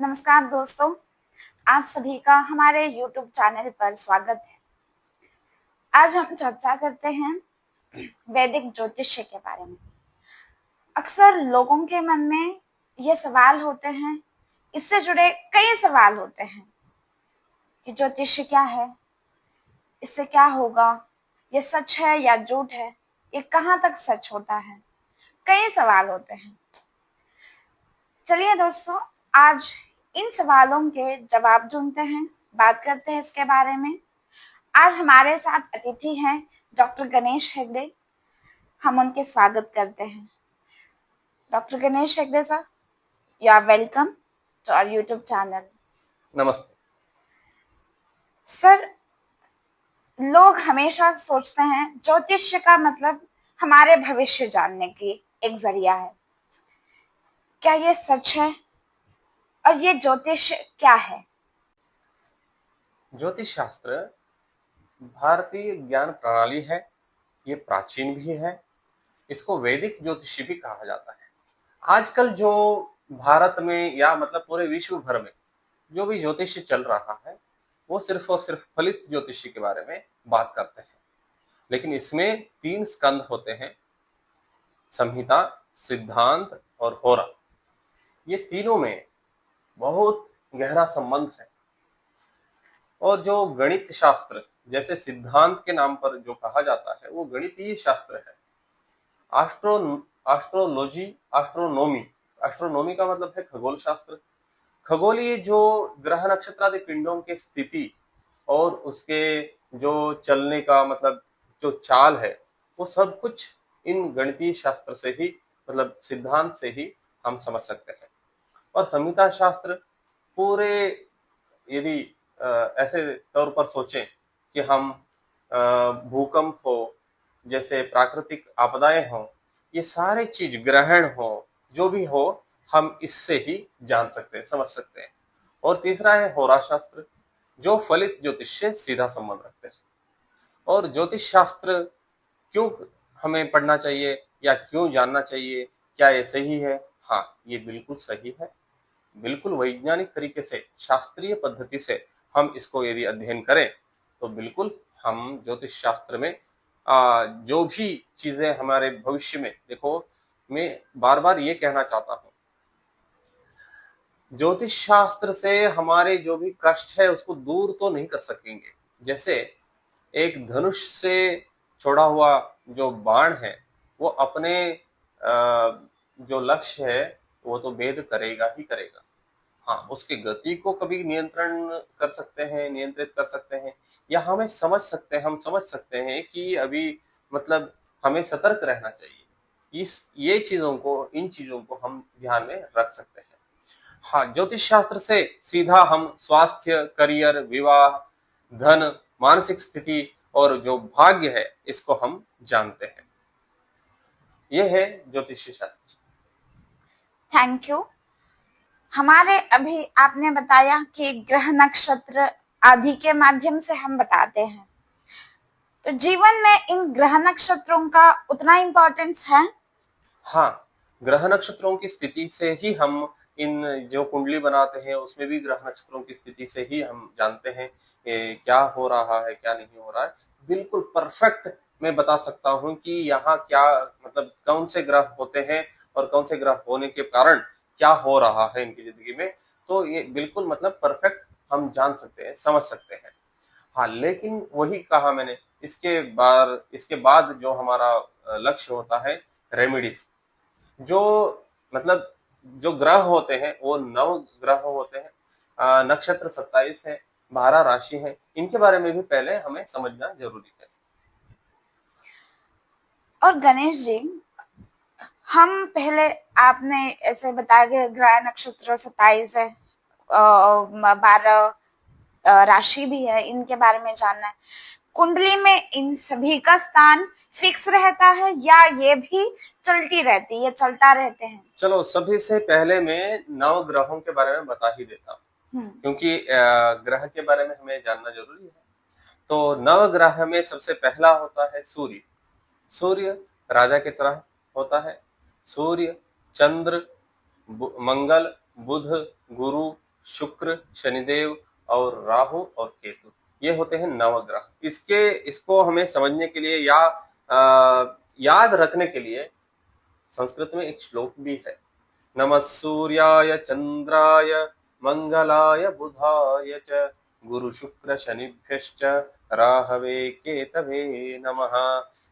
नमस्कार दोस्तों, आप सभी का हमारे YouTube चैनल पर स्वागत है। आज हम चर्चा करते हैं वैदिक ज्योतिष्य के बारे में। अक्सर लोगों के मन में ये सवाल होते हैं, इससे जुड़े कई सवाल होते हैं कि ज्योतिष्य क्या है, इससे क्या होगा, ये सच है या झूठ है, ये कहाँ तक सच होता है, कई सवाल होते हैं। चलिए दोस्तों, आज इन सवालों के जवाब ढूंढते हैं, बात करते हैं इसके बारे में। आज हमारे साथ अतिथि हैं डॉक्टर गणेश हेगड़े। हम उनके स्वागत करते हैं। Doctor Ganesh Hegde sir, you are welcome to our YouTube channel. नमस्ते। सर, लोग हमेशा सोचते हैं ज्योतिष्य का मतलब हमारे भविष्य जानने की एक जरिया है। क्या ये सच है? और ये ज्योतिष क्या है? ज्योतिष शास्त्र भारतीय ज्ञान प्रणाली है। ये प्राचीन भी है। इसको वैदिक ज्योतिषी भी कहा जाता है। आजकल जो भारत में या मतलब पूरे विश्व भर में जो भी ज्योतिष चल रहा है वो सिर्फ और सिर्फ फलित ज्योतिषी के बारे में बात करते हैं। लेकिन इसमें 3 स्कंद होते हैं: संहिता, सिद्धांत और होरा। ये तीनों में बहुत गहरा संबंध है। और जो गणित शास्त्र, जैसे सिद्धांत के नाम पर जो कहा जाता है, वो गणितीय शास्त्र है। Astro astrology, astronomy. एस्ट्रोनॉमी का मतलब है खगोल शास्त्र। खगोलीय जो ग्रह नक्षत्र आदि पिंडों की स्थिति और उसके जो चलने का मतलब जो चाल है, वो सब कुछ इन गणितीय शास्त्र से ही मतलब सिद्धांत से ही हम समझ सकते हैं। और संहिता शास्त्र पूरे, यदि ऐसे तौर पर सोचें कि हम भूकंप हो, जैसे प्राकृतिक आपदाएं हो, ये सारे चीज, ग्रहण हो, जो भी हो, हम इससे ही जान सकते हैं, समझ सकते हैं। और तीसरा है होरा शास्त्र, जो फलित ज्योतिष से सीधा संबंध रखते हैं। और ज्योतिष शास्त्र क्यों हमें पढ़ना चाहिए या क्यों जानना चाहिए, क्या ये सही है? हाँ, ये बिल्कुल सही है। बिल्कुल वैज्ञानिक तरीके से, शास्त्रीय पद्धति से हम इसको यदि अध्ययन करें तो बिल्कुल हम ज्योतिष शास्त्र में जो भी चीजें हमारे भविष्य में, देखो, मैं बार बार ये कहना चाहता हूँ, ज्योतिष शास्त्र से हमारे जो भी कष्ट है उसको दूर तो नहीं कर सकेंगे। जैसे एक धनुष से छोड़ा हुआ जो बाण है, वो अपने जो लक्ष्य है वो तो भेद करेगा ही करेगा। हाँ, उसकी गति को कभी नियंत्रण कर सकते हैं, नियंत्रित कर सकते हैं, या हमें समझ सकते हैं, हम समझ सकते हैं कि अभी मतलब हमें सतर्क रहना चाहिए। ये चीजों को, इन चीजों को हम ध्यान में रख सकते हैं। हाँ, ज्योतिष शास्त्र से सीधा हम स्वास्थ्य, करियर, विवाह, धन, मानसिक स्थिति और जो भाग्य है, इसको हम जानते हैं। यह है ज्योतिष शास्त्र। Thank you. हमारे अभी आपने बताया कि ग्रह नक्षत्र आदि के माध्यम से हम बताते हैं, तो जीवन में इन ग्रह नक्षत्रों का उतना इम्पोर्टेंस है? हाँ, ग्रह नक्षत्रों की स्थिति से ही हम इन जो कुंडली बनाते हैं उसमें भी ग्रह नक्षत्रों की स्थिति से ही हम जानते हैं क्या हो रहा है, क्या नहीं हो रहा है। बिल्कुल परफेक्ट मैं बता सकता हूँ कि यहाँ क्या मतलब कौन से ग्रह होते हैं और कौन से ग्रह होने के कारण क्या हो रहा है इनकी जिंदगी में। तो ये बिल्कुल मतलब परफेक्ट हम जान सकते हैं, समझ सकते हैं। हाँ, लेकिन वही कहा मैंने, इसके बाद जो हमारा लक्ष्य होता है, रेमेडीज। जो मतलब जो ग्रह होते हैं वो 9 ग्रह होते हैं। नक्षत्र 27 है, 12 राशि है। इनके बारे में भी पहले हमें समझना जरूरी है। और गणेश जी, हम पहले, आपने ऐसे बताया कि ग्रह नक्षत्र 27 है, 12 राशि भी है, इनके बारे में जानना है। कुंडली में इन सभी का स्थान फिक्स रहता है या ये भी चलती रहती है, ये चलता रहते हैं? चलो, सभी से पहले मैं 9 ग्रहों के बारे में बता ही देता हूँ, क्योंकि ग्रह के बारे में हमें जानना जरूरी है। तो 9 ग्रह में सबसे पहला होता है सूर्य। सूर्य राजा की तरह होता है। सूर्य, चंद्र, मंगल, बुध, गुरु, शुक्र, शनिदेव और राहु और केतु, ये होते हैं नवग्रह। इसको हमें समझने के लिए या याद रखने के लिए संस्कृत में एक श्लोक भी है। नमः सूर्याय चंद्राय मंगलाय बुधाय च गुरु शुक्र शनिभ्यश्च राहवे केतवे नमः।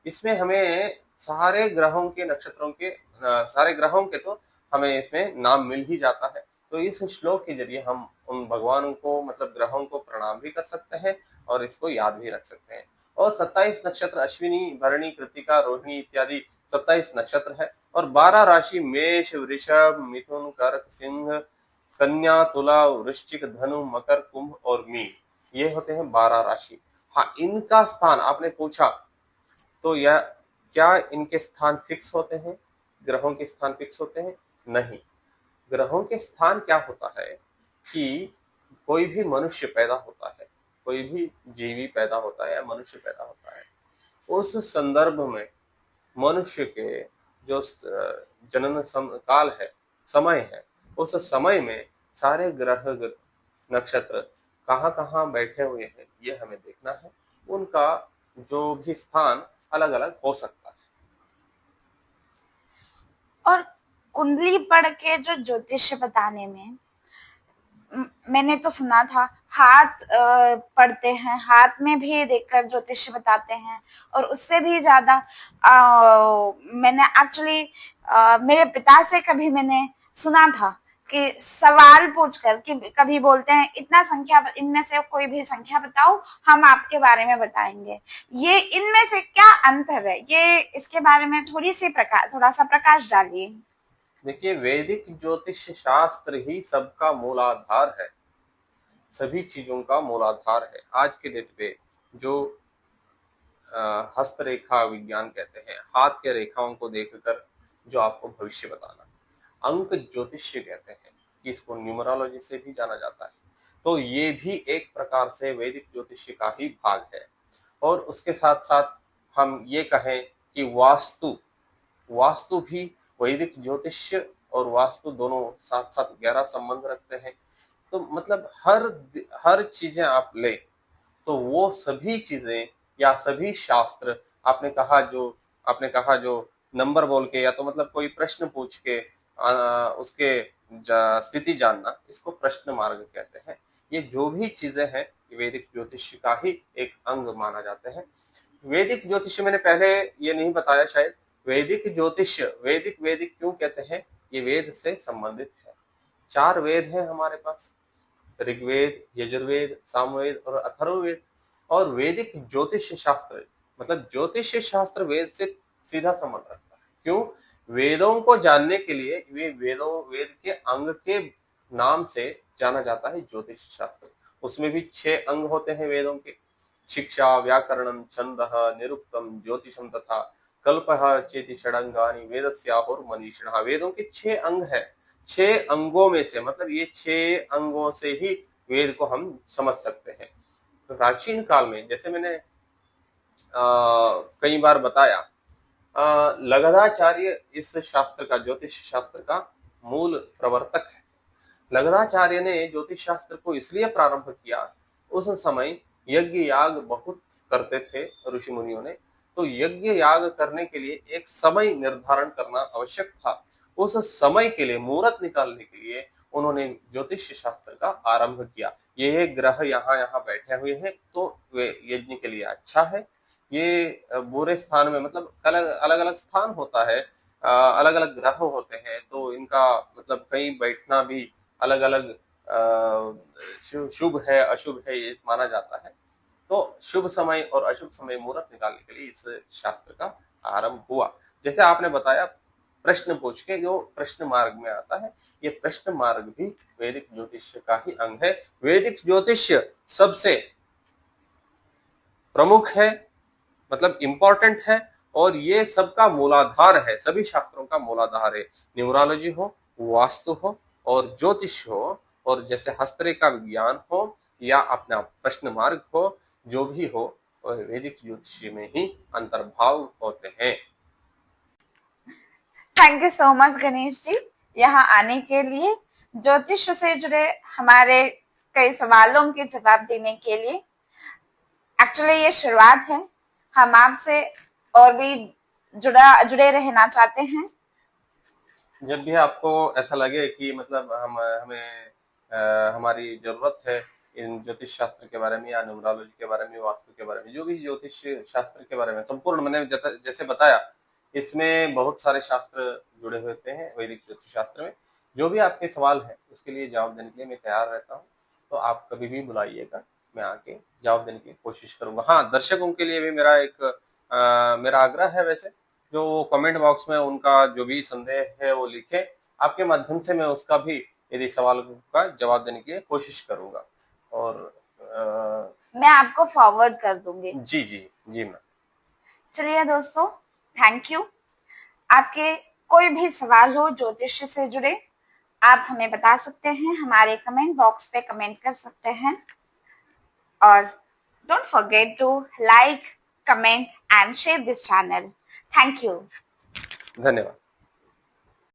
इसमें हमें सारे ग्रहों के नक्षत्रों के सारे ग्रहों के तो हमें इसमें नाम मिल ही जाता है। तो इस श्लोक के जरिए हम उन भगवानों को मतलब ग्रहों को प्रणाम भी कर सकते हैं और इसको याद भी रख सकते हैं। और 27 नक्षत्र अश्विनी, भरणी, कृतिका, रोहिणी इत्यादि 27 नक्षत्र है। और 12 राशि मेष, वृषभ, मिथुन, कर्क, सिंह, कन्या, तुला, वृश्चिक, धनु, मकर, कुंभ और मीन, ये होते हैं 12 राशि। हाँ, इनका स्थान आपने पूछा तो यह क्या इनके स्थान फिक्स होते हैं? ग्रहों के स्थान फिक्स होते हैं? नहीं। ग्रहों के स्थान क्या होता है कि कोई भी मनुष्य पैदा होता है, कोई भी जीवी पैदा होता है या मनुष्य पैदा होता है, उस संदर्भ में मनुष्य के जो जनन काल है, समय है, उस समय में सारे ग्रह नक्षत्र कहाँ कहाँ बैठे हुए हैं ये हमें देखना है। उनका जो भी स्थान अलग अलग हो सकता है। और कुंडली पढ़ के जो ज्योतिष बताने में मैंने तो सुना था हाथ पढ़ते हैं, हाथ में भी देखकर ज्योतिष बताते हैं। और उससे भी ज्यादा मैंने एक्चुअली मेरे पिता से कभी मैंने सुना था कि सवाल पूछकर कि कभी बोलते हैं इतना संख्या, इनमें से कोई भी संख्या बताओ, हम आपके बारे में बताएंगे। ये इनमें से क्या अंतर है, ये इसके बारे में थोड़ा सा प्रकाश डालिए। देखिए, वैदिक ज्योतिष शास्त्र ही सबका मूलाधार है, सभी चीजों का मूलाधार है। आज के डेट पे जो हस्तरेखा विज्ञान कहते हैं, हाथ के रेखाओं को देखकर जो आपको भविष्य बताना, अंक ज्योतिष्य कहते हैं कि इसको न्यूमरोलॉजी से भी जाना जाता है। तो ये भी एक प्रकार से वैदिक ज्योतिष्य का ही भाग है। और उसके साथ साथ हम ये कहें कि वास्तु भी वैदिक ज्योतिष्य और वास्तु दोनों साथ साथ गहरा संबंध रखते हैं। तो मतलब हर चीजें आप ले तो वो सभी चीजें या सभी शास्त्र, आपने कहा जो नंबर बोल के या तो मतलब कोई प्रश्न पूछ के उसके स्थिति जानना, इसको प्रश्न मार्ग कहते हैं। ये जो भी चीजें हैं वैदिक ज्योतिष का ही एक अंग माना जाते हैं। वैदिक ज्योतिष मैंने पहले ये नहीं बताया शायद। वैदिक ज्योतिष वैदिक क्यों कहते हैं? ये वेद से संबंधित है। 4 वेद हैं हमारे पास, ऋग्वेद, यजुर्वेद, सामवेद और अथर्ववेद। और वैदिक ज्योतिष शास्त्र मतलब ज्योतिष शास्त्र वेद से सीधा संबंध रखता है। क्यों? वेदों को जानने के लिए वेद के अंग के नाम से जाना जाता है ज्योतिष शास्त्र। उसमें भी 6 अंग होते हैं वेदों के। शिक्षा, व्याकरणम, छंदः, निरुक्तम, ज्योतिषम तथा कल्पः चेति षडंगानि वेदस्याहुर मनीषिणः। वेदों के 6 अंग है। 6 अंगों में से मतलब ये 6 अंगों से ही वेद को हम समझ सकते हैं। प्राचीन काल में जैसे मैंने कई बार बताया, लगधाचार्य इस शास्त्र का, ज्योतिष शास्त्र का मूल प्रवर्तक है। लगधाचार्य ने ज्योतिष शास्त्र को इसलिए प्रारंभ किया, उस समय यज्ञ याग बहुत करते थे ऋषि मुनियों ने। तो यज्ञ याग करने के लिए एक समय निर्धारण करना आवश्यक था। उस समय के लिए, मुहूर्त निकालने के लिए उन्होंने ज्योतिष शास्त्र का आरंभ किया। ये ग्रह यहाँ बैठे हुए हैं तो वे यज्ञ के लिए अच्छा है। ये बुरे स्थान में मतलब अलग अलग स्थान होता है, अलग अलग ग्रह होते हैं, तो इनका मतलब कहीं बैठना भी अलग अलग शुभ है अशुभ है ये माना जाता है। तो शुभ समय और अशुभ समय मुहूर्त निकालने के लिए इस शास्त्र का आरंभ हुआ। जैसे आपने बताया प्रश्न पूछ के, जो प्रश्न मार्ग में आता है, ये प्रश्न मार्ग भी वैदिक ज्योतिष का ही अंग है। वैदिक ज्योतिष सबसे प्रमुख है, मतलब इंपॉर्टेंट है, और ये सबका मूलाधार है, सभी शास्त्रों का मूलाधार है। न्यूमरोलॉजी हो, वास्तु हो और ज्योतिष हो, और जैसे हस्तरेखा विज्ञान हो या अपना प्रश्न मार्ग हो, जो भी हो वह वैदिक ज्योतिष में ही अंतर्भाव होते हैं। Thank you so much Ganesh ji यहाँ आने के लिए। ज्योतिष से जुड़े हमारे कई सवालों के जवाब देने के लिए। एक्चुअली ये शुरुआत है, हम आपसे और भी जुड़े रहना चाहते हैं। जब भी आपको ऐसा लगे कि मतलब हमें हमारी जरूरत है इन ज्योतिष शास्त्र के बारे में या न्यूमरोलॉजी के बारे में, वास्तु के बारे में, जो भी ज्योतिष शास्त्र के बारे में संपूर्ण, मैंने जैसे बताया, इसमें बहुत सारे शास्त्र जुड़े होते हैं वैदिक ज्योतिष शास्त्र में। जो भी आपके सवाल है उसके लिए जवाब देने के लिए मैं तैयार रहता हूँ। तो आप कभी भी बुलाइएगा, मैं आके जवाब देने की कोशिश करूंगा। हाँ, दर्शकों के लिए भी मेरा आग्रह है, वैसे जो कमेंट बॉक्स में उनका जो भी संदेह है वो लिखे, आपके माध्यम से मैं उसका भी यदि सवाल का जवाब देने की कोशिश करूंगा। और मैं आपको फॉरवर्ड कर दूंगी। जी जी जी मैम। चलिए दोस्तों, थैंक यू। आपके कोई भी सवाल हो ज्योतिष से जुड़े, आप हमें बता सकते हैं, हमारे कमेंट बॉक्स पे कमेंट कर सकते हैं। और don't forget to like, comment and share this channel. Thank you. धन्यवाद।